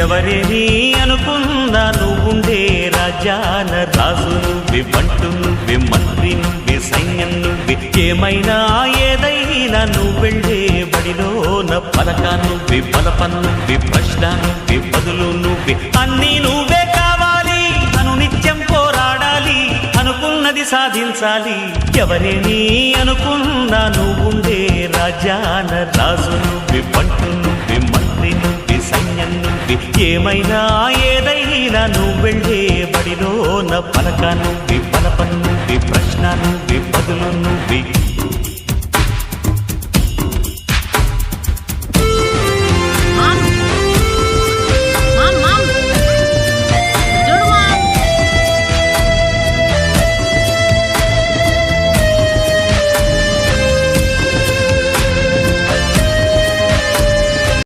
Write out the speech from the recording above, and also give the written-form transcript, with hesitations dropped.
ఎవరేని అనుకున్నా నువ్వుండే రాజ్యాన రాజు నువ్వే, బంటు నువ్వే, మంత్రి నువ్వే, సైన్యం నువ్వే, ఏమైనా ఏదైనా నువ్వెళ్ళే బడిలోన పలక నువ్వే, బలపం నువ్వే, ప్రశ్న నువ్వే, బదులు నువ్వే, అన్నీ నువ్వే కావాలి. నిత్యం పోరాడాలి, అనుకున్నది సాధించాలి. ఎవరేని అనుకున్నా నువ్వుండే రాజ్యాన రాజు నువ్వే, బంటు నువ్వే, మంత్రి నువ్వే, సైన్యం నువ్వే, ఏమైనా ఏదైనా నువ్వెళ్ళే బడిలోన పలక నువ్వే, బలపం నువ్వే, ప్రశ్న నువ్వే, బదులు నువ్వే.